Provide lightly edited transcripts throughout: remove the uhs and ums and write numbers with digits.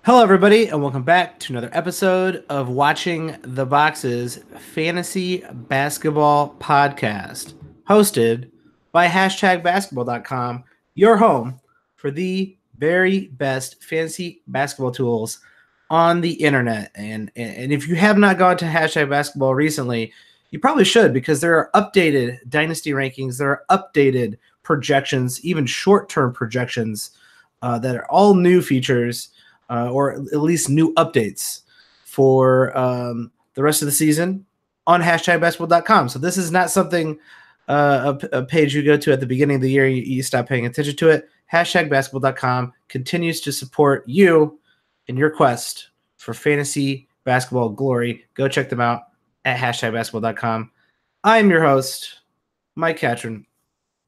Hello, everybody, and welcome back to another episode of Watching the Boxes Fantasy Basketball Podcast, hosted by #basketball.com, your home for the very best fantasy basketball tools on the internet. And if you have not gone to #basketball recently, you probably should, because there are updated dynasty rankings, there are updated projections, even short-term projections that are all new features. Or at least new updates for the rest of the season on #basketball.com. So this is not something, a page you go to at the beginning of the year, you stop paying attention to it. #basketball.com continues to support you in your quest for fantasy basketball glory. Go check them out at #basketball.com. I am your host, Mike Catron,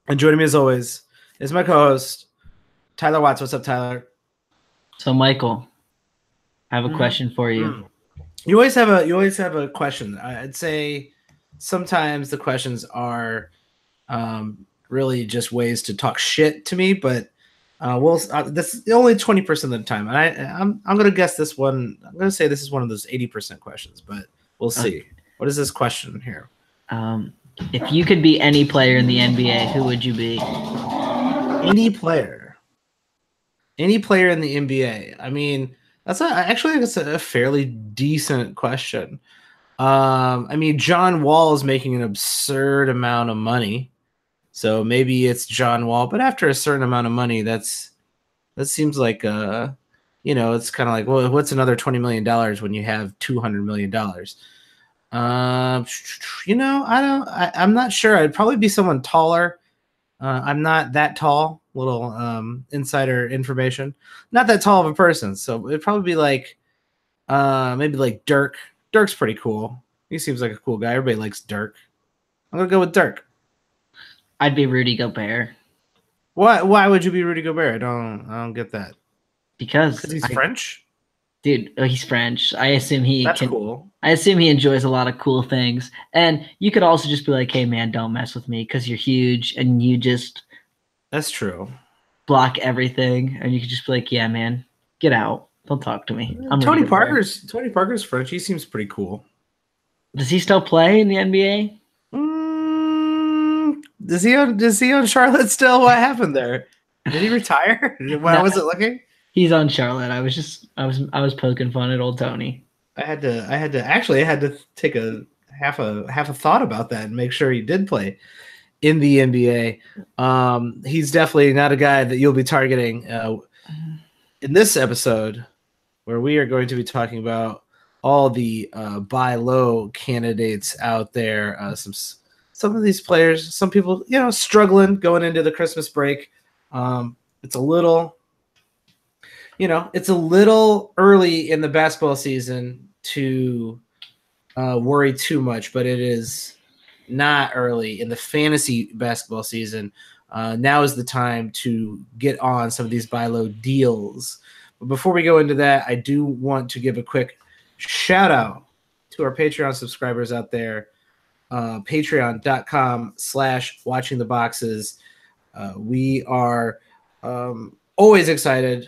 and joining me as always is my co-host, Tyler Watts. What's up, Tyler? So, Michael, I have a question for you. You always have a question. I'd say sometimes the questions are really just ways to talk shit to me, but that's only 20% of the time. And I'm gonna guess this one. I'm gonna say this is one of those 80% questions, but we'll see. Okay. What is this question here? If you could be any player in the NBA, who would you be? Any player in the NBA. I mean, that's a fairly decent question. I mean, John Wall is making an absurd amount of money, so maybe it's John Wall. But after a certain amount of money, that seems like it's kind of like, well, what's another $20 million when you have $200 million? I'm not sure. I'd probably be someone taller. I'm not that tall. Little insider information. Not that tall of a person, so it'd probably be like maybe like Dirk. Dirk's pretty cool. He seems like a cool guy. Everybody likes Dirk. I'm gonna go with Dirk. I'd be Rudy Gobert. Why would you be Rudy Gobert? I don't get that. Because he's French? Dude, he's French. I assume That's cool. I assume he enjoys a lot of cool things. And you could also just be like, hey man, don't mess with me because you're huge and you just That's true. block everything. And you could just be like, yeah, man, get out. Don't talk to me. Tony Parker's French. He seems pretty cool. Does he still play in the NBA? Does he on Charlotte still? What happened there? Did he retire? When was it looking? He's on Charlotte. I was poking fun at old Tony. I had to take a half a thought about that and make sure he did play in the NBA. He's definitely not a guy that you'll be targeting in this episode, where we are going to be talking about all the buy low candidates out there. Some of these players, some people, struggling going into the Christmas break. It's a little early in the basketball season to worry too much, but it is not early in the fantasy basketball season. Now is the time to get on some of these buy low deals. But before we go into that, I do want to give a quick shout out to our Patreon subscribers out there. Patreon.com/watchingtheboxes. We are always excited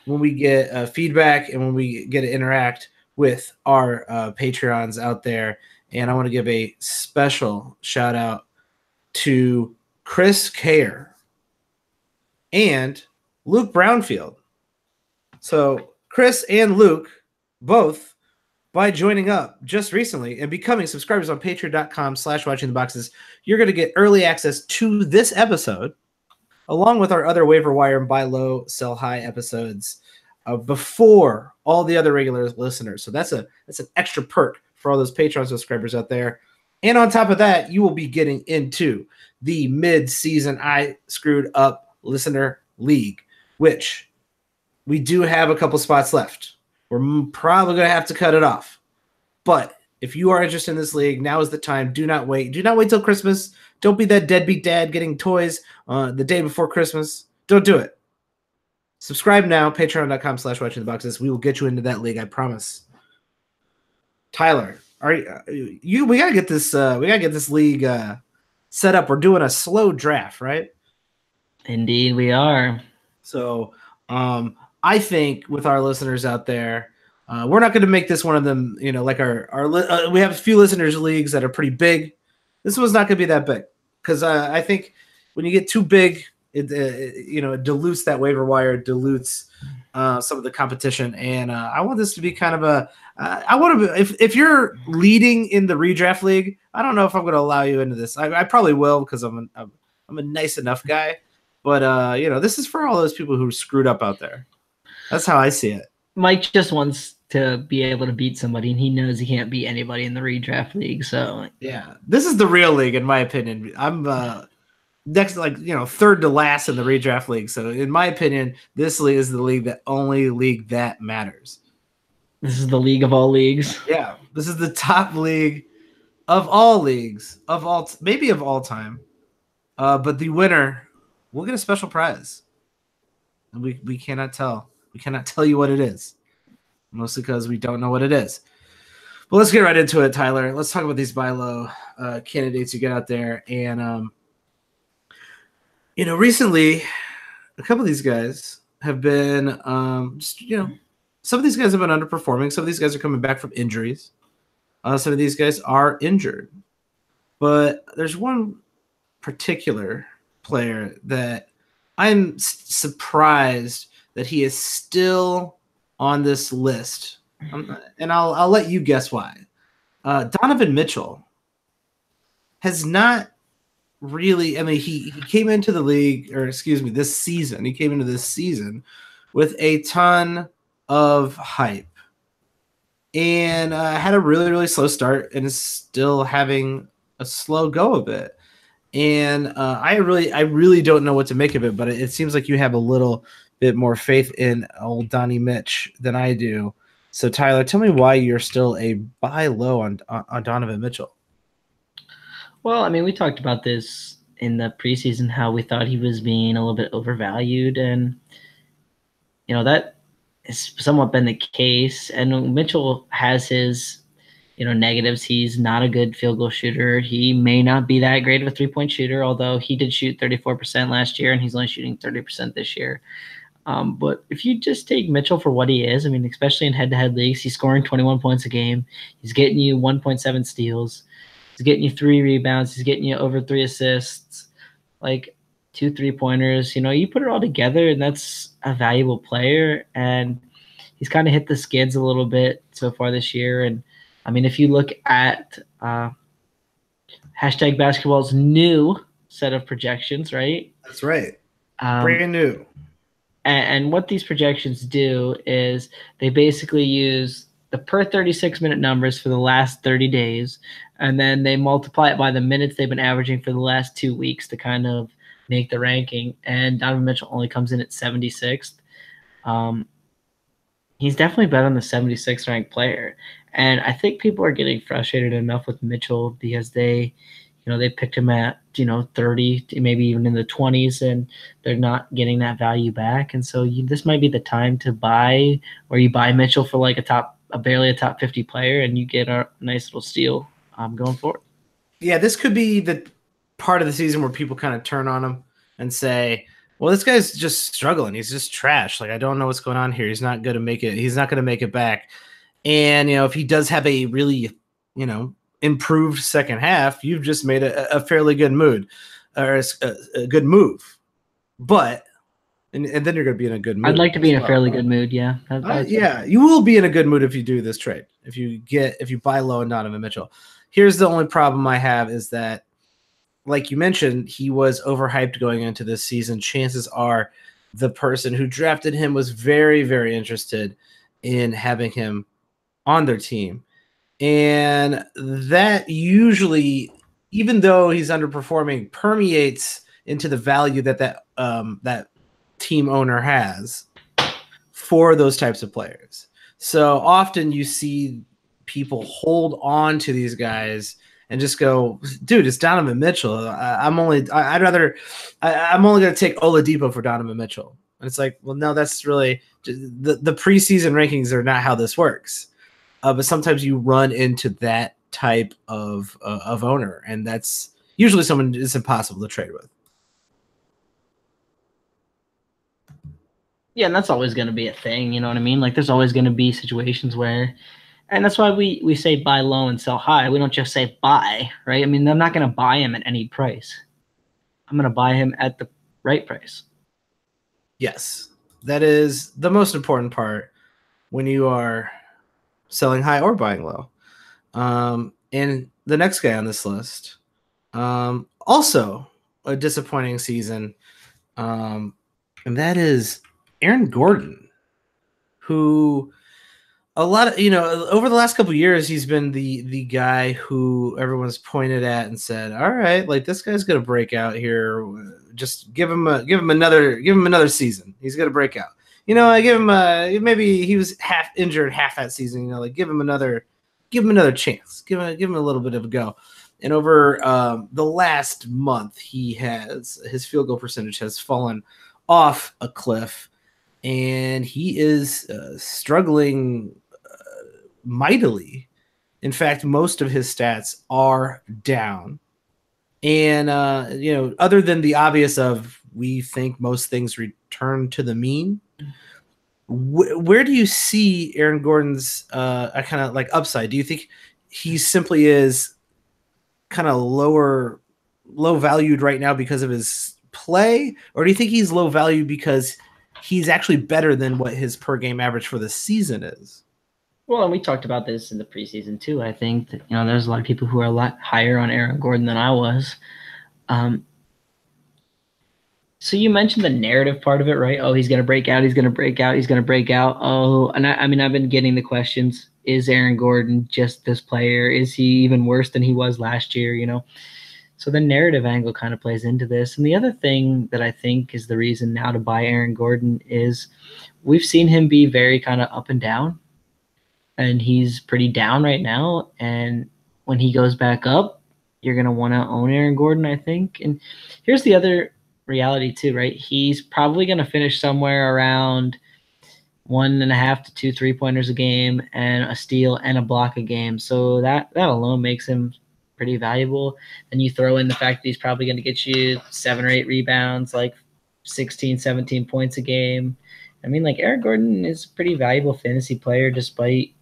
when we get feedback and when we get to interact with our Patreons out there. And I want to give a special shout out to Chris Kayer and Luke Brownfield. So Chris and Luke, both by joining up just recently and becoming subscribers on patreon.com/watchingtheboxes, you're going to get early access to this episode, along with our other waiver wire and buy low, sell high episodes before all the other regular listeners. So that's an extra perk for all those Patreon subscribers out there. And on top of that, you will be getting into the mid-season I Screwed Up Listener League, which we do have a couple spots left. We're probably going to have to cut it off. But if you are interested in this league, now is the time. Do not wait. Do not wait till Christmas. Don't be that deadbeat dad getting toys the day before Christmas. Don't do it. Subscribe now, patreon.com/watchingtheboxes. We will get you into that league, I promise. Tyler, we gotta get this league set up. We're doing a slow draft, right? Indeed, we are. So I think with our listeners out there, we're not going to make this one of them, like we have a few listeners leagues that are pretty big. This one's not going to be that big because I think when you get too big, it dilutes that waiver wire, dilutes some of the competition. And I want this to be kind of I want to if you're leading in the redraft league, I don't know if I'm going to allow you into this. I probably will because I'm a nice enough guy. But this is for all those people who screwed up out there. That's how I see it. Mike just wants to be able to beat somebody, and he knows he can't beat anybody in the redraft league. So yeah, this is the real league, in my opinion. I'm next, third to last in the redraft league. So, in my opinion, this league is the only league that matters. This is the league of all leagues. Yeah, this is the top league of all leagues maybe of all time. But the winner will get a special prize, and we cannot tell. We cannot tell you what it is, mostly because we don't know what it is. But let's get right into it, Tyler. Let's talk about these buy low candidates you get out there. And, recently, a couple of these guys have been some of these guys have been underperforming. Some of these guys are coming back from injuries. Some of these guys are injured. But there's one particular player that I'm surprised that he is still on this list, and I'll let you guess why. Donovan Mitchell has not really. I mean, he came into the league, this season. He came into this season with a ton of hype, and had a really, really slow start, and is still having a slow go of it. And I really don't know what to make of it, but it seems like you have a little bit more faith in old Donnie Mitch than I do. So Tyler, tell me why you're still a buy low on Donovan Mitchell. Well, I mean, we talked about this in the preseason, how we thought he was being a little bit overvalued, and that has somewhat been the case. And Mitchell has his negatives. He's not a good field goal shooter. He may not be that great of a three-point shooter, although he did shoot 34% last year, and he's only shooting 30% this year. But if you just take Mitchell for what he is, I mean, especially in head-to-head leagues, he's scoring 21 points a game. He's getting you 1.7 steals. He's getting you 3 rebounds. He's getting you over 3 assists, like 2 3-pointers. You put it all together, and that's a valuable player. And he's kind of hit the skids a little bit so far this year. And, I mean, if you look at Hashtag Basketball's new set of projections, right? That's right. Brand new. And what these projections do is they basically use the per 36-minute numbers for the last 30 days, and then they multiply it by the minutes they've been averaging for the last 2 weeks to kind of make the ranking. And Donovan Mitchell only comes in at 76th. He's definitely better than the 76th ranked player. And I think people are getting frustrated enough with Mitchell because they picked him at, 30, maybe even in the 20s, and they're not getting that value back. And so this might be the time to buy, where you buy Mitchell for like barely a top 50 player, and you get a nice little steal going forward. Yeah, this could be the part of the season where people kind of turn on him and say, well, this guy's just struggling. He's just trash. Like, I don't know what's going on here. He's not going to make it. He's not going to make it back. And, if he does have a really, improved second half, you've just made a fairly good mood, or a good move. But, and then you're going to be in a good mood. I'd like to be in a fairly good mood, yeah. Yeah, you will be in a good mood if you do this trade. If you buy low on Donovan Mitchell. Here's the only problem I have is that, like you mentioned, he was overhyped going into this season. Chances are the person who drafted him was very, very interested in having him on their team. And that usually, even though he's underperforming, permeates into the value that team owner has for those types of players. So often you see people hold on to these guys and just go, dude, it's Donovan Mitchell. I'm only going to take Oladipo for Donovan Mitchell. And it's like, well, no, that's really the preseason rankings are not how this works. But sometimes you run into that type of owner, and that's usually someone it's impossible to trade with. Yeah, and that's always going to be a thing. You know what I mean? Like, there's always going to be situations where, and that's why we say buy low and sell high. We don't just say buy, right? I mean, I'm not going to buy him at any price. I'm going to buy him at the right price. Yes, that is the most important part when you are selling high or buying low. And the next guy on this list, also a disappointing season, and that is Aaron Gordon, who a lot of over the last couple of years he's been the guy who everyone's pointed at and said, all right, like this guy's gonna break out here. Just give him another season. He's gonna break out. I give him maybe he was half injured half that season. Like give him another chance. Give him a little bit of a go. And over the last month, his field goal percentage has fallen off a cliff, and he is struggling mightily. In fact, most of his stats are down. And other than the obvious of we think most things return to the mean, where do you see Aaron Gordon's kind of like upside? Do you think he simply is kind of low valued right now because of his play, or do you think he's low valued because he's actually better than what his per game average for the season is? Well, and we talked about this in the preseason too. I think that there's a lot of people who are a lot higher on Aaron Gordon than I was. So you mentioned the narrative part of it, right? Oh, he's going to break out. He's going to break out. He's going to break out. Oh, and I mean, I've been getting the questions. Is Aaron Gordon just this player? Is he even worse than he was last year? So the narrative angle kind of plays into this. And the other thing that I think is the reason now to buy Aaron Gordon is we've seen him be very kind of up and down, and he's pretty down right now. And when he goes back up, you're going to want to own Aaron Gordon, I think. And here's the other reality too, right? He's probably going to finish somewhere around 1.5 to 2 3-pointers a game and a steal and a block a game. So that alone makes him pretty valuable. Then you throw in the fact that he's probably going to get you 7 or 8 rebounds, like 16, 17 points a game. I mean, like Aaron Gordon is a pretty valuable fantasy player despite,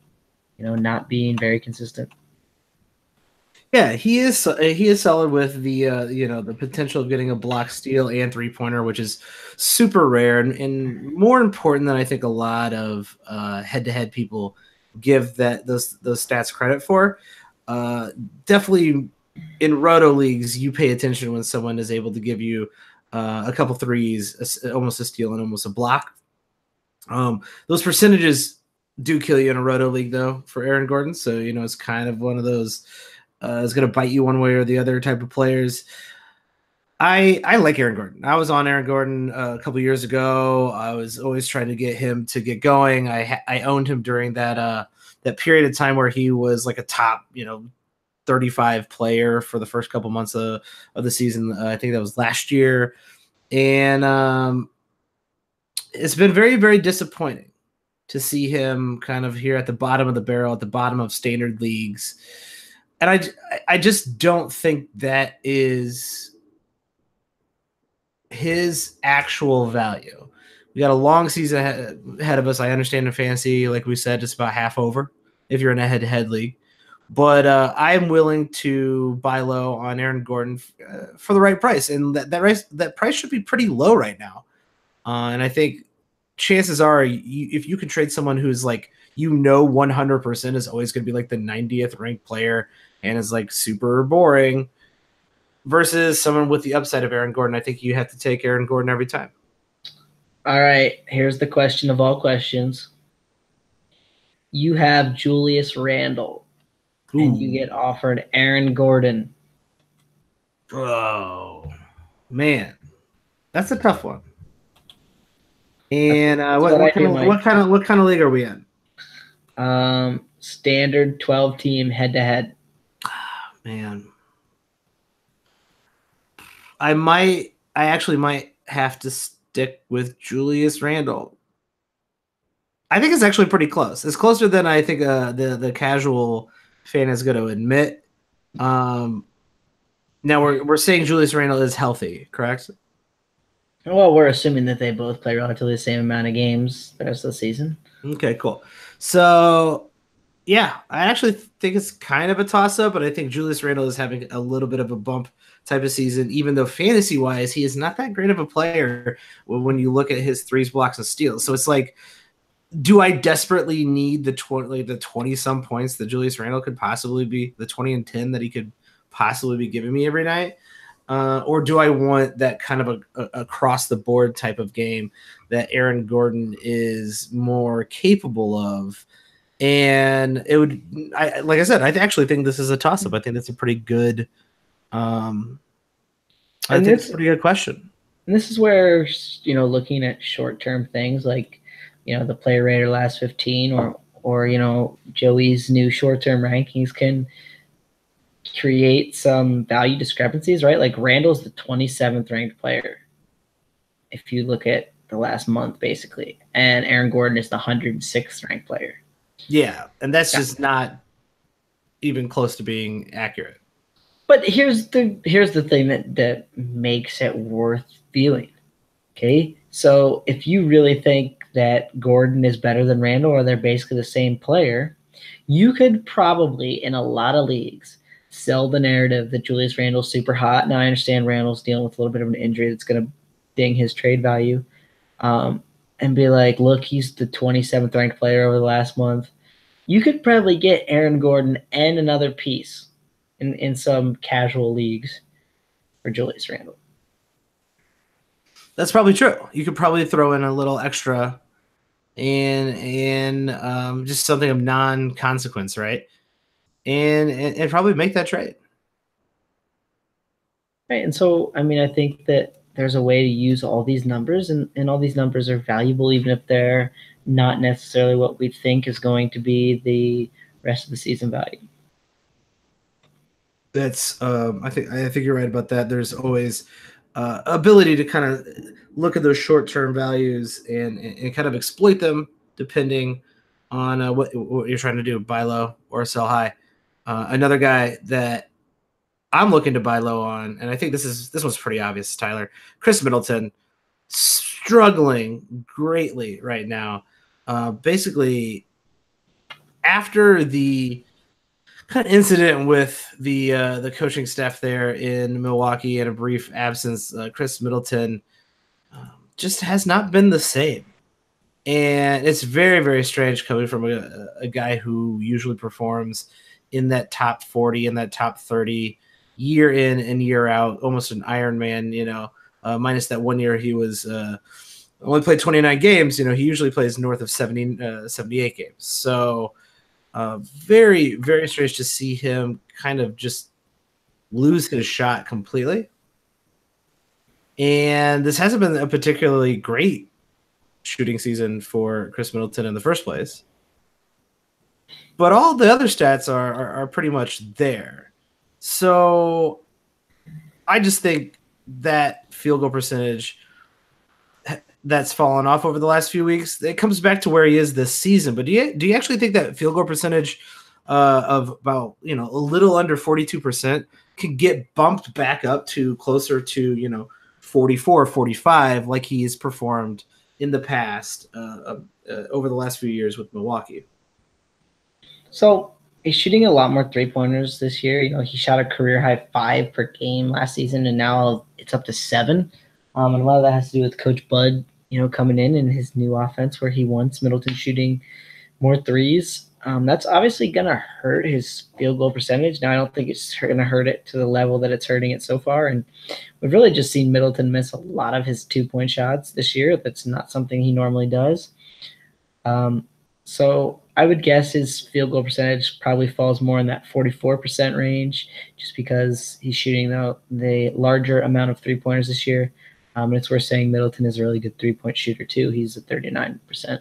not being very consistent. Yeah, he is solid with the potential of getting a block, steal, and 3-pointer, which is super rare and more important than I think a lot of head-to-head people give those stats credit for. Definitely in roto leagues, you pay attention when someone is able to give you a couple threes, almost a steal, and almost a block. Those percentages do kill you in a roto league, though, for Aaron Gordon. So it's kind of one of those. Is going to bite you one way or the other type of players. I like Aaron Gordon. I was on Aaron Gordon a couple years ago. I was always trying to get him to get going. I owned him during that period of time where he was like a top 35 player for the first couple months of the season. I think that was last year, and it's been very, very disappointing to see him kind of here at the bottom of the barrel, at the bottom of standard leagues. And I just don't think that is his actual value. We got a long season ahead of us. I understand in fantasy, like we said, it's about half over if you're in a head-to-head league. But I'm willing to buy low on Aaron Gordon for the right price. And that price should be pretty low right now. And I think chances are if you can trade someone who's like, 100% is always going to be like the 90th ranked player and is like super boring versus someone with the upside of Aaron Gordon, I think you have to take Aaron Gordon every time. All right, here's the question of all questions. You have Julius Randle, and you get offered Aaron Gordon. Oh, man. That's a tough one. And what kind of league are we in? Standard 12-team head-to-head. Man, I actually might have to stick with Julius Randle. I think it's actually pretty close. It's closer than I think the casual fan is going to admit. Now we're saying Julius Randle is healthy, correct? Well, we're assuming that they both play relatively the same amount of games the rest of the season. Okay, cool. So yeah, I actually think it's kind of a toss up, but I think Julius Randle is having a little bit of a bump type of season, even though fantasy wise, he is not that great of a player when you look at his threes, blocks, and steals. So it's like, do I desperately need the 20 some points that Julius Randle could possibly be, the 20 and 10 that he could possibly be giving me every night? Or do I want that kind of a across the board type of game that Aaron Gordon is more capable of? And it would, like I said, I actually think this is a toss up. I think that's a pretty good, I think it's a pretty good question. And this is where, looking at short term things like, the player rater last 15 or Joey's new short term rankings can create some value discrepancies, right? Like Randall's the 27th ranked player if you look at the last month, basically, and Aaron Gordon is the 106th ranked player. Yeah, and that's just not even close to being accurate. But here's the thing that makes it worth feeling. Okay, so if you really think that Gordon is better than Randall or they're basically the same player, you could probably, in a lot of leagues, sell the narrative that Julius Randle's super hot. Now I understand Randle's dealing with a little bit of an injury that's going to ding his trade value, and be like, look, he's the 27th ranked player over the last month. You could probably get Aaron Gordon and another piece in some casual leagues for Julius Randle. That's probably true. You could probably throw in a little extra and just something of non-consequence, right? And probably make that trade. Right. And so, I mean, I think that there's a way to use all these numbers, and all these numbers are valuable, even if they're not necessarily what we think is going to be the rest of the season value. That's I think you're right about that. There's always ability to kind of look at those short-term values and kind of exploit them depending on what you're trying to do, buy low or sell high. Another guy that I'm looking to buy low on, and I think this one's pretty obvious, Tyler. Chris Middleton struggling greatly right now. Basically, after the kind of incident with the coaching staff there in Milwaukee and a brief absence, Chris Middleton just has not been the same. And it's very, very strange coming from a guy who usually performs in that top 40 and that top 30 year in and year out, almost an Iron Man, minus that 1 year he was only played 29 games. He usually plays north of 78 games. So very, very strange to see him kind of just lose his shot completely. And this hasn't been a particularly great shooting season for Chris Middleton in the first place. But all the other stats are pretty much there. So I just think that field goal percentage that's fallen off over the last few weeks, it comes back to where he is this season. But do you actually think that field goal percentage of about a little under 42% could get bumped back up to closer to 44, 45 like he's performed in the past over the last few years with Milwaukee? So he's shooting a lot more 3-pointers this year. He shot a career high 5 per game last season, and now it's up to 7. And a lot of that has to do with Coach Bud, coming in his new offense where he wants Middleton shooting more threes. That's obviously going to hurt his field goal percentage. Now, I don't think it's going to hurt it to the level that it's hurting it so far. And we've really just seen Middleton miss a lot of his 2-point shots this year. That's not something he normally does. So I would guess his field goal percentage probably falls more in that 44% range just because he's shooting the larger amount of 3-pointers this year. And it's worth saying Middleton is a really good 3-point shooter too. He's a 39%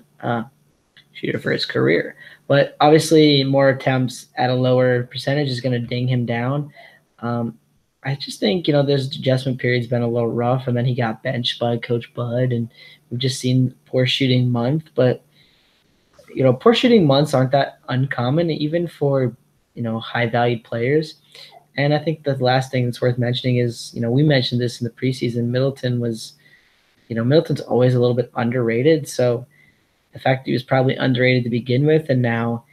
shooter for his career. But obviously more attempts at a lower percentage is going to ding him down. I just think, this adjustment period's been a little rough, and then he got benched by Coach Bud, and we've just seen poor shooting month. But, poor shooting months aren't that uncommon, even for, high-valued players. And I think the last thing that's worth mentioning is, we mentioned this in the preseason, Middleton was Middleton's always a little bit underrated. So the fact that he was probably underrated to begin with, and now,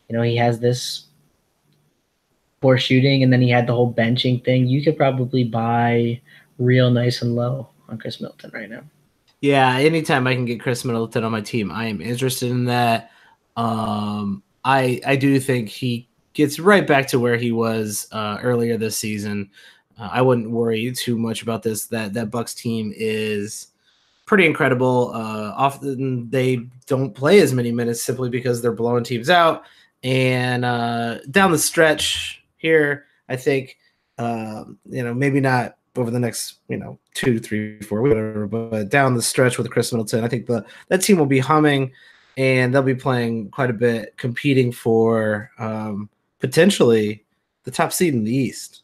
he has this poor shooting, and then he had the whole benching thing. You could probably buy real nice and low on Chris Middleton right now. Yeah, anytime I can get Chris Middleton on my team, I am interested in that. I do think he gets right back to where he was earlier this season. I wouldn't worry too much about this. That Bucks team is pretty incredible. Often they don't play as many minutes simply because they're blowing teams out. And down the stretch here, I think maybe not over the next 2, 3, 4, whatever, but down the stretch with Chris Middleton, I think that team will be humming, and they'll be playing quite a bit, competing for potentially the top seed in the East.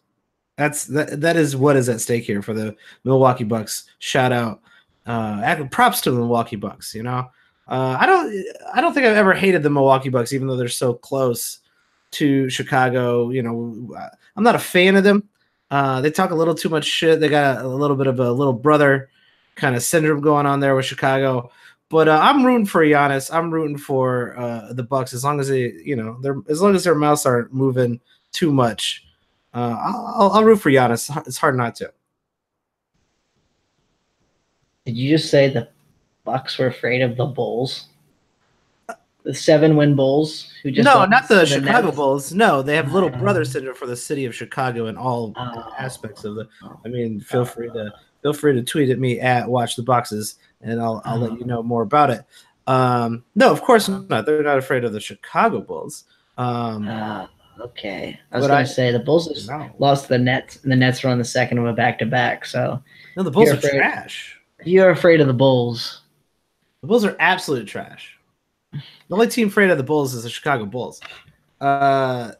That is what is at stake here for the Milwaukee Bucks. Shout out, props to the Milwaukee Bucks. I don't think I've ever hated the Milwaukee Bucks, even though they're so close to Chicago. I'm not a fan of them. They talk a little too much shit. They got a little bit of a little brother kind of syndrome going on there with Chicago. But I'm rooting for Giannis. I'm rooting for the Bucks as long as as long as their mouths aren't moving too much. I'll root for Giannis. It's hard not to. Did you just say the Bucks were afraid of the Bulls? The 7-win Bulls who just not the Chicago Nets. Bulls. No, they have little brother syndrome for the city of Chicago in all aspects of the. I mean, feel free to tweet at me at Watch the Boxes, and I'll let you know more about it. No, of course not. They're not afraid of the Chicago Bulls. Okay, I was going to say the Bulls lost to the Nets, and the Nets were on the second of a back-to-back. So no, the Bulls are trash. You're afraid of the Bulls. The Bulls are absolute trash. The only team afraid of the Bulls is the Chicago Bulls. But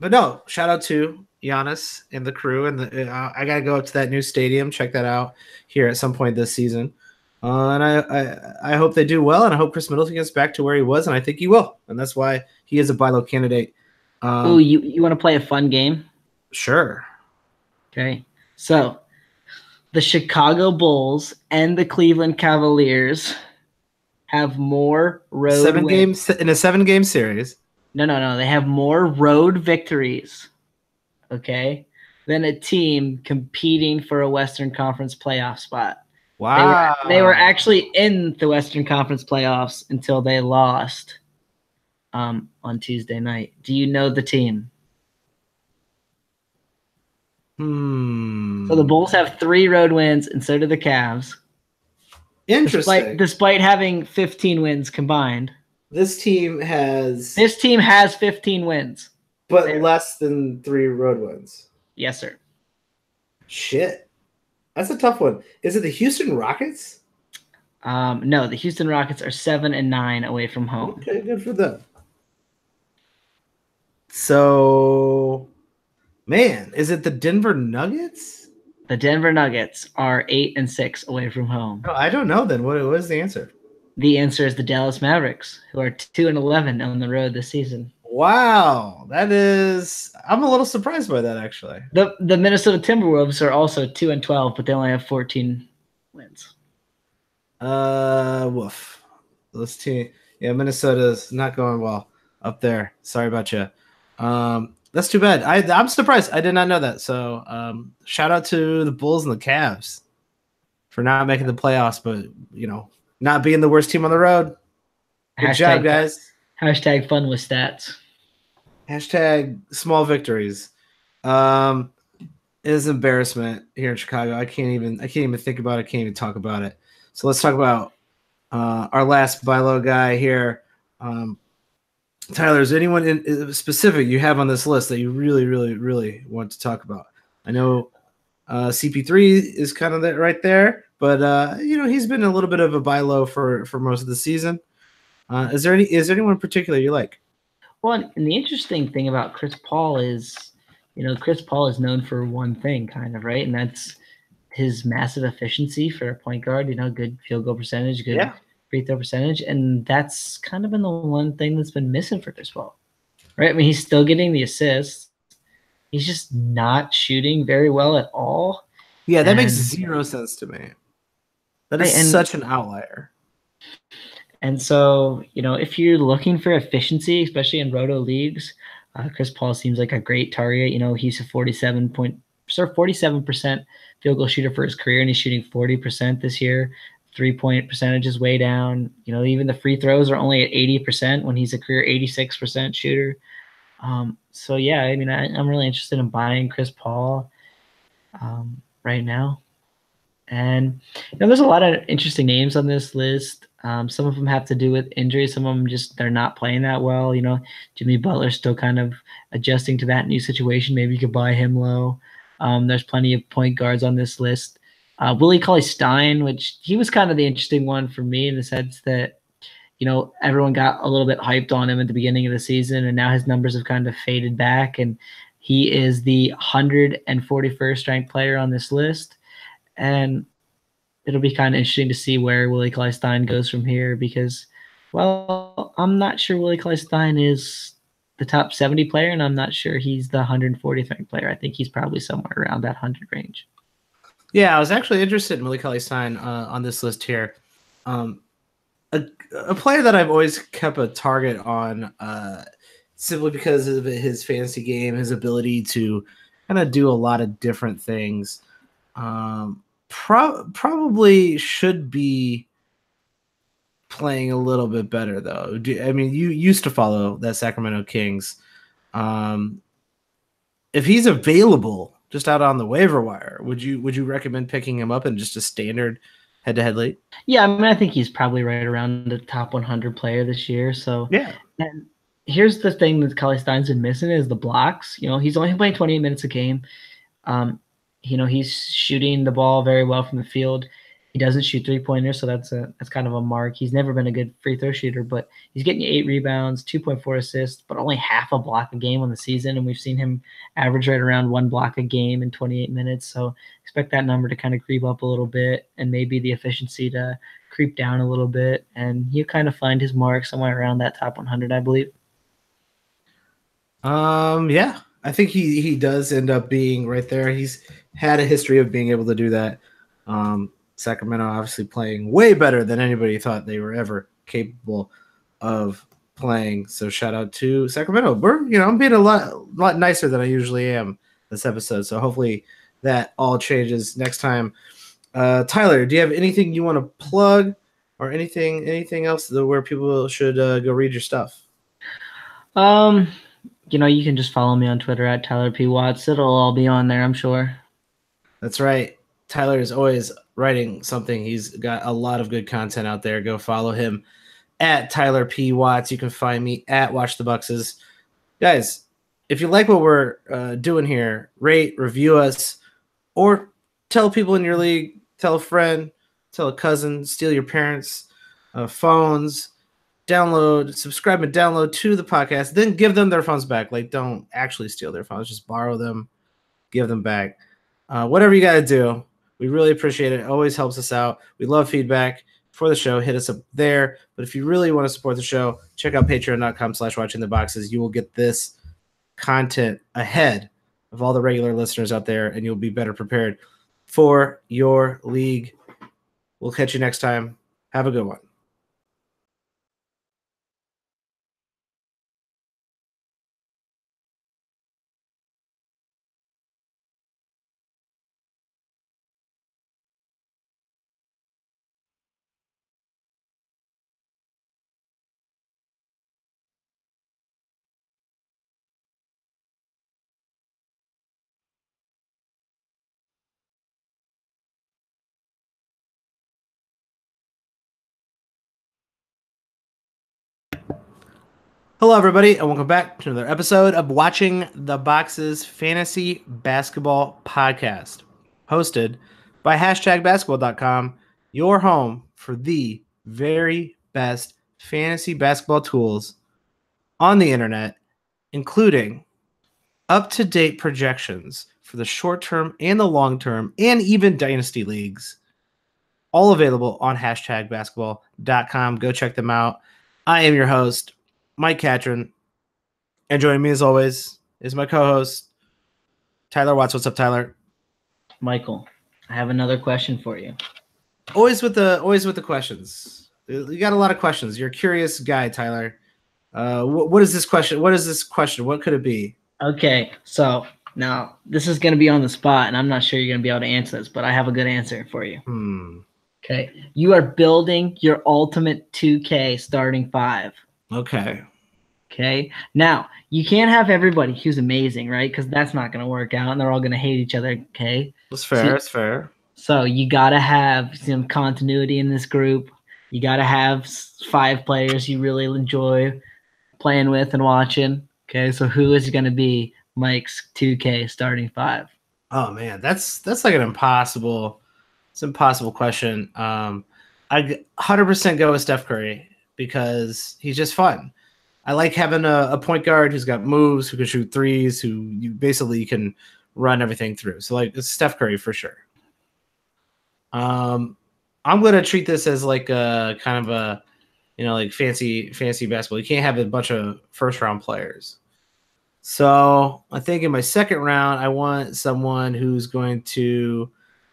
no, shout out to Giannis and the crew. And I got to go up to that new stadium, check that out here at some point this season. And I hope they do well, and I hope Chris Middleton gets back to where he was, and I think he will. And that's why he is a buy low candidate. You want to play a fun game? Sure. Okay. So the Chicago Bulls and the Cleveland Cavaliers have more road 7 games in a 7-game series. No. They have more road victories, okay, than a team competing for a Western Conference playoff spot. Wow. They were actually in the Western Conference playoffs until they lost on Tuesday night. Do you know the team? So the Bulls have 3 road wins, and so do the Cavs. Interesting. Despite having 15 wins combined. This team has 15 wins. But less than 3 road wins. Yes, sir. Shit. That's a tough one. Is it the Houston Rockets? No, the Houston Rockets are 7-9 away from home. Okay, good for them. So, man, is it the Denver Nuggets? The Denver Nuggets are 8-6 away from home. No, I don't know then. What is the answer? The answer is the Dallas Mavericks, who are 2-11 on the road this season. Wow, I'm a little surprised by that, actually. The Minnesota Timberwolves are also 2-12, but they only have 14 wins. Woof. This team, Minnesota's not going well up there. Sorry about you. That's too bad. I'm surprised. I did not know that. So, shout out to the Bulls and the Cavs for not making the playoffs, but not being the worst team on the road. Good job, guys. Hashtag fun with stats. Hashtag small victories. It is an embarrassment here in Chicago. I can't even think about it. I can't even talk about it. So let's talk about our last buy low guy here. Tyler, is anyone in specific you have on this list that you really, really, really want to talk about? I know CP3 is kind of that right there, but he's been a little bit of a buy low for most of the season. Is there anyone in particular you like? Well, and the interesting thing about Chris Paul is, Chris Paul is known for one thing, kind of, right? And that's his massive efficiency for a point guard. Good field goal percentage, good free throw percentage, and that's kind of been the one thing that's been missing for Chris Paul, right? I mean, he's still getting the assists. He's just not shooting very well at all. Yeah, that makes 0 sense to me. That is such an outlier. And so, if you're looking for efficiency, especially in roto leagues, Chris Paul seems like a great target. He's a 47% field goal shooter for his career, and he's shooting 40% this year. 3-point percentage is way down. Even the free throws are only at 80% when he's a career 86% shooter. So yeah, I'm really interested in buying Chris Paul right now. And there's a lot of interesting names on this list. Some of them have to do with injuries. Some of them they're not playing that well. Jimmy Butler's still kind of adjusting to that new situation. Maybe you could buy him low. There's plenty of point guards on this list. Willie Cauley-Stein, which he was kind of the interesting one for me in the sense that, everyone got a little bit hyped on him at the beginning of the season, and now his numbers have kind of faded back. And he is the 141st ranked player on this list. And it'll be kind of interesting to see where Willie Cauley-Stein goes from here because, well, I'm not sure Willie Cauley-Stein is the top 70 player, and I'm not sure he's the 140th ranked player. I think he's probably somewhere around that 100 range. Yeah, I was actually interested in Willie Cauley-Stein on this list here. A player that I've always kept a target on simply because of his fantasy game, his ability to kind of do a lot of different things. Probably should be playing a little bit better, though. You used to follow that Sacramento Kings. If he's available just out on the waiver wire, would you recommend picking him up in just a standard head-to-head league? Yeah, I think he's probably right around the top 100 player this year. So yeah. And here's the thing that Cauley-Stein's been missing is the blocks. He's only playing 28 minutes a game. He's shooting the ball very well from the field. He doesn't shoot three-pointers, so that's kind of a mark. He's never been a good free throw shooter, but he's getting 8 rebounds, 2.4 assists, but only half a block a game on the season, and we've seen him average right around 1 block a game in 28 minutes. So expect that number to kind of creep up a little bit and maybe the efficiency to creep down a little bit, and he'll kind of find his mark somewhere around that top 100, I believe. Yeah, I think he does end up being right there. He's had a history of being able to do that. Sacramento obviously playing way better than anybody thought they were ever capable of playing. So shout out to Sacramento. I'm being a lot nicer than I usually am this episode. So hopefully that all changes next time. Tyler, do you have anything you want to plug or anything else where people should go read your stuff? You can just follow me on Twitter at Tyler P. Watts. It'll all be on there, I'm sure. That's right. Tyler is always writing something. He's got a lot of good content out there. Go follow him at Tyler P. Watts. You can find me at Watch the Buckses. Guys, if you like what we're doing here, rate, review us, or tell people in your league, tell a friend, tell a cousin, steal your parents' phones, subscribe and download to the podcast, then give them their phones back. Don't actually steal their phones, just borrow them, give them back. Whatever you got to do, we really appreciate it. It always helps us out. We love feedback for the show. Hit us up there. But if you really want to support the show, check out patreon.com/watchingtheboxes. You will get this content ahead of all the regular listeners out there, and you'll be better prepared for your league. We'll catch you next time. Have a good one. Hello, everybody, and welcome back to another episode of Watching the Boxes Fantasy Basketball Podcast, hosted by #basketball.com, your home for the very best fantasy basketball tools on the internet, including up-to-date projections for the short-term and the long-term and even dynasty leagues, all available on #basketball.com. Go check them out. I am your host, Mike Catron, and joining me as always is my co-host, Tyler Watts. What's up, Tyler? Michael, I have another question for you. Always with the questions. You got a lot of questions. You're a curious guy, Tyler. What is this question? What is this question? What could it be? Okay, so now this is going to be on the spot, and I'm not sure you're going to be able to answer this, but I have a good answer for you. Okay, you are building your ultimate 2K starting 5. Okay. Okay, now you can't have everybody who's amazing, right? Because that's not going to work out, and they're all going to hate each other. Okay, That's fair. That's fair. So you got to have some continuity in this group. You got to have 5 players you really enjoy playing with and watching. Okay, so who is going to be Mike's 2K starting 5? Oh man, that's like an impossible. It's an impossible question. I 100% go with Steph Curry because he's just fun. I like having a point guard who's got moves, who can shoot threes, who you basically can run everything through. So like it's Steph Curry for sure. I'm gonna treat this as like a kind of a, like fancy basketball. You can't have a bunch of first round players. So I think in my second round, I want someone who's going to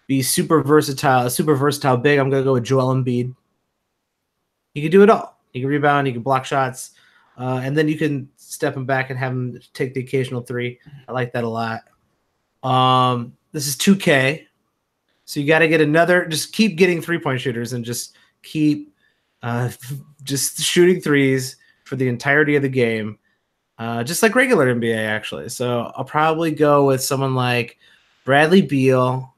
be super versatile, a super versatile big. I'm gonna go with Joel Embiid. He can do it all. He can rebound. He can block shots, and then you can step him back and have him take the occasional 3. I like that a lot. This is 2K. So you got to get another. Just keep getting 3-point shooters and just keep just shooting threes for the entirety of the game, just like regular NBA actually. So I'll probably go with someone like Bradley Beal,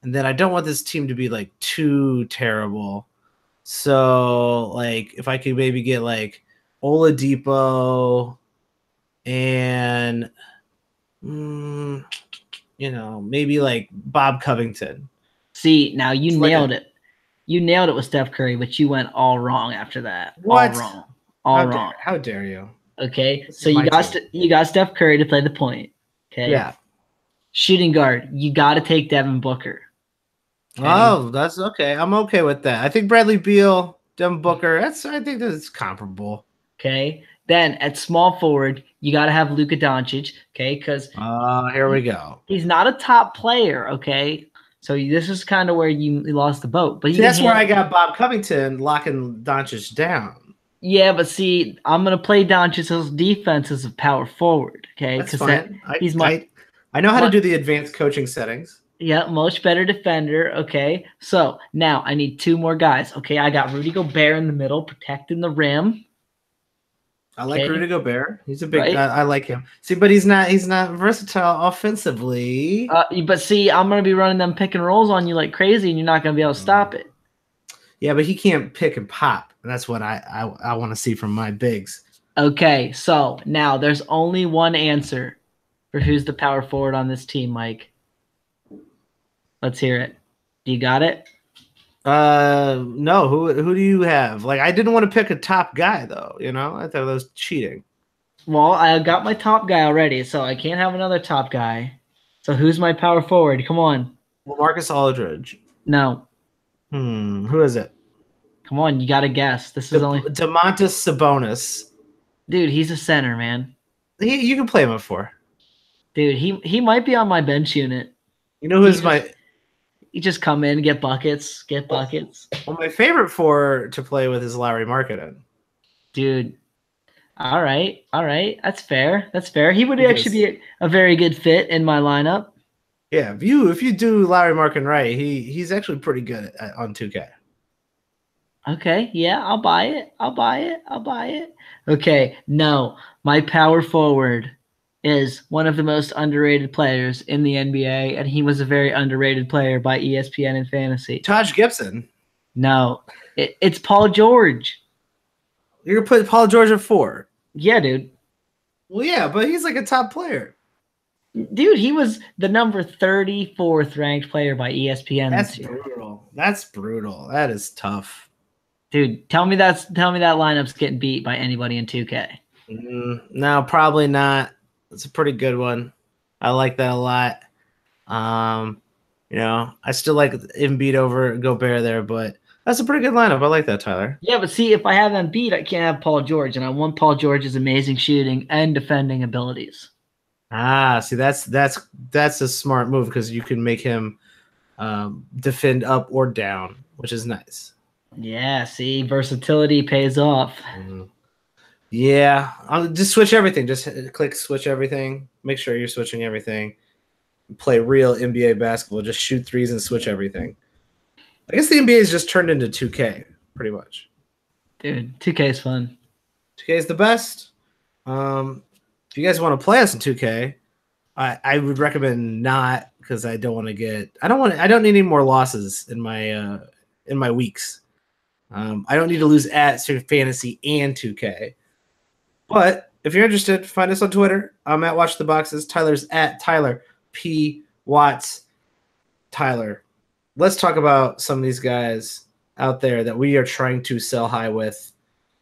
and then I don't want this team to be like too terrible. So like if I could maybe get like Oladipo and maybe like Bob Covington. See, now you nailed it. You nailed it with Steph Curry, but you went all wrong after that. What? All wrong. All wrong. How dare you? Okay, so you got Steph Curry to play the point. Okay. Yeah. Shooting guard, you got to take Devin Booker. Okay? Oh, that's okay. I'm okay with that. I think Bradley Beal, Devin Booker. I think that's comparable. Okay. Then at small forward, you got to have Luka Doncic, okay? Because here we go. He's not a top player, okay? So this is kind of where you lost the boat. But that's where I got Bob Covington locking Doncic down. Yeah, but see, I'm gonna play Doncic's defense as a power forward, okay? That's fine. I know how to do the advanced coaching settings. Yeah, much better defender. Okay, so now I need 2 more guys. Okay, I got Rudy Gobert in the middle, protecting the rim. I like Rudy Gobert. He's a big. Right? I like him. See, but he's not versatile offensively. But see, I'm gonna be running them pick and rolls on you like crazy, and you're not gonna be able to stop it. Yeah, but he can't pick and pop, and that's what I want to see from my bigs. Okay, so now there's only one answer for who's the power forward on this team, Mike. Let's hear it. Do you got it? No. Who do you have? Like, I didn't want to pick a top guy though. I thought that was cheating. Well, I got my top guy already, so I can't have another top guy. So who's my power forward? Come on. Well, Marcus Aldridge. No. Who is it? Come on, you gotta guess. This is only Domantas Sabonis. Dude, he's a center, man. You can play him at 4. Dude, he might be on my bench unit. You know who's my? You just come in, get buckets. Well, my favorite 4 to play with is Larry Markkanen. Dude, all right, that's fair. He would actually be a very good fit in my lineup. Yeah, if you do Larry Markkanen right, he's actually pretty good on 2K. Okay, yeah, I'll buy it. Okay, no, my power forward is one of the most underrated players in the NBA, and he was a very underrated player by ESPN and Fantasy. Taj Gibson. No, it's Paul George. You're going to put Paul George at 4? Yeah, dude. Well, yeah, but he's like a top player. Dude, he was the number 34th ranked player by ESPN. That's brutal. That is tough. Dude, tell me that lineup's getting beat by anybody in 2K. No, probably not. It's a pretty good one. I like that a lot. I still like Embiid over Gobert there, but that's a pretty good lineup. I like that, Tyler. Yeah, but see, if I have Embiid, I can't have Paul George, and I want Paul George's amazing shooting and defending abilities. See, that's a smart move because you can make him defend up or down, which is nice. Yeah, see, versatility pays off. Yeah, I'll just switch everything. Just click switch everything. Make sure you're switching everything. Play real NBA basketball. Just shoot threes and switch everything. I guess the NBA has just turned into 2K, pretty much. Dude, 2K is fun. 2K is the best. If you guys want to play us in 2K, I would recommend not, because I don't need any more losses in my weeks. I don't need to lose at Fantasy and 2K. But if you're interested, find us on Twitter. I'm at Watch the Boxes. Tyler's at Tyler P. Watts. Tyler, let's talk about some of these guys out there that we are trying to sell high with.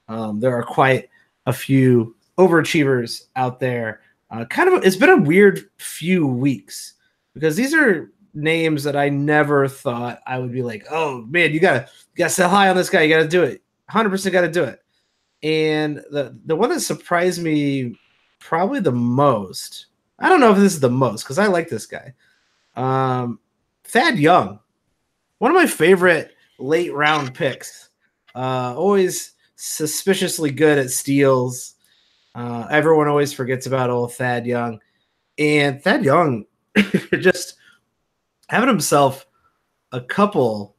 There are quite a few overachievers out there. It's been a weird few weeks because these are names that I never thought I would be like, oh man, you gotta sell high on this guy. You gotta do it. 100% gotta do it. And the one that surprised me probably the most, I don't know if this is the most because I like this guy. Thad Young, one of my favorite late round picks. Always suspiciously good at steals. Everyone always forgets about old Thad Young. And Thad Young just having himself a couple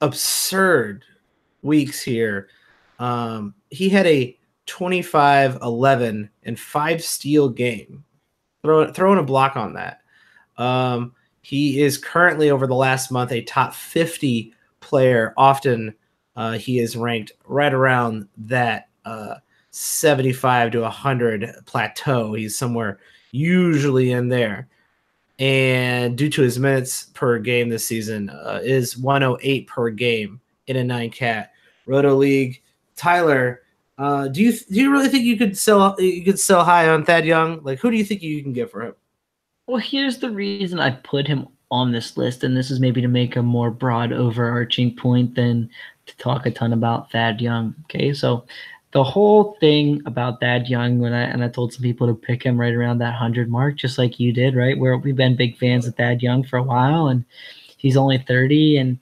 absurd weeks here. He had a 25, 11, and 5 steal game. Throwing a block on that. He is currently, over the last month, a top 50 player. Often he is ranked right around that 75 to 100 plateau. He's somewhere usually in there. And due to his minutes per game this season, is 108 per game in a 9-cat Roto League. Tyler, do you really think you could sell high on Thad Young? Like, who do you think you can get for him? Well, here's the reason I put him on this list, and this is maybe to make a more broad, overarching point than to talk a ton about Thad Young. Okay, so the whole thing about Thad Young, when I told some people to pick him right around that 100 mark, just like you did, right? Where we've been big fans of Thad Young for a while, and he's only 30, and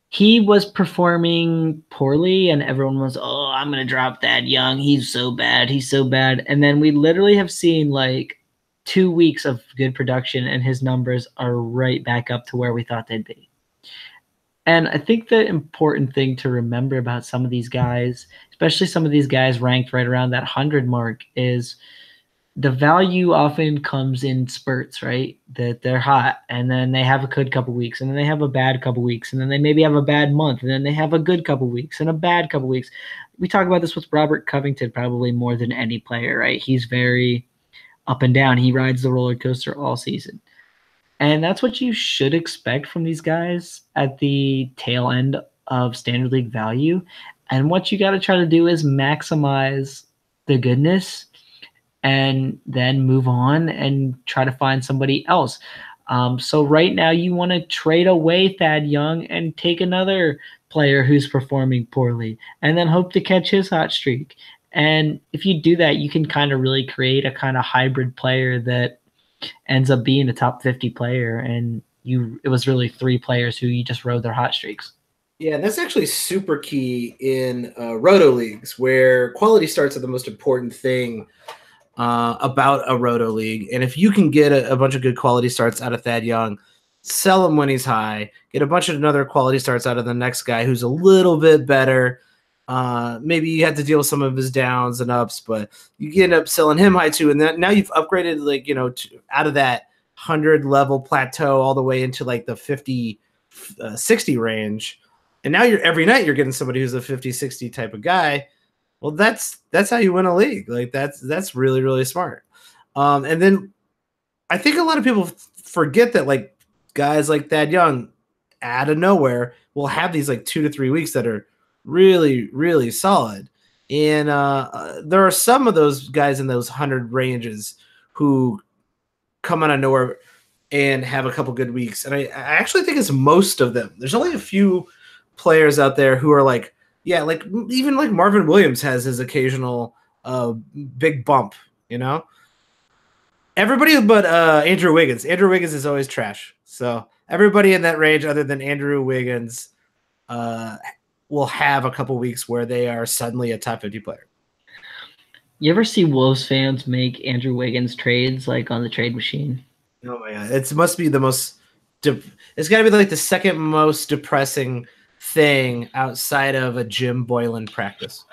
he was performing poorly, and everyone was, oh, I'm going to drop Thad Young. He's so bad. He's so bad. And then we literally have seen like 2 weeks of good production, and his numbers are right back up to where we thought they'd be. And I think the important thing to remember about some of these guys, especially some of these guys ranked right around that 100 mark, is the value often comes in spurts, right? That they're hot, and then they have a good couple weeks, and then they have a bad couple weeks, and then they maybe have a bad month, and then they have a good couple weeks and a bad couple weeks. We talk about this with Robert Covington probably more than any player, right? He's very up and down. He rides the roller coaster all season. And that's what you should expect from these guys at the tail end of standard league value. And what you got to try to do is maximize the goodness and then move on and try to find somebody else. So right now you want to trade away Thad Young and take another player who's performing poorly and then hope to catch his hot streak. And if you do that, you can kind of really create a kind of hybrid player that ends up being a top 50 player, and it was really 3 players who you just rode their hot streaks. Yeah, that's actually super key in Roto leagues, where quality starts are the most important thing about a Roto league. And if you can get a bunch of good quality starts out of Thad Young, sell him when he's high, get a bunch of another quality starts out of the next guy who's a little bit better. Maybe you had to deal with some of his downs and ups, but you end up selling him high too. And then now you've upgraded, like, out of that 100 level plateau all the way into like the 50, 60 range. And now every night you're getting somebody who's a 50, 60 type of guy. Well, that's how you win a league. Like that's really, really smart. And then I think a lot of people forget that, like, guys like Thad Young out of nowhere will have these like 2 to 3 weeks that are really, really solid. And there are some of those guys in those 100 ranges who come out of nowhere and have a couple good weeks. And I actually think it's most of them. There's only a few players out there who are like, yeah, like even like Marvin Williams has his occasional big bump, Everybody but Andrew Wiggins. Andrew Wiggins is always trash. So everybody in that range other than Andrew Wiggins will have a couple weeks where they are suddenly a top 50 player. You ever see Wolves fans make Andrew Wiggins trades like on the trade machine? Oh my god, it must be the most. It's got to be like the second most depressing thing outside of a Jim Boylan practice.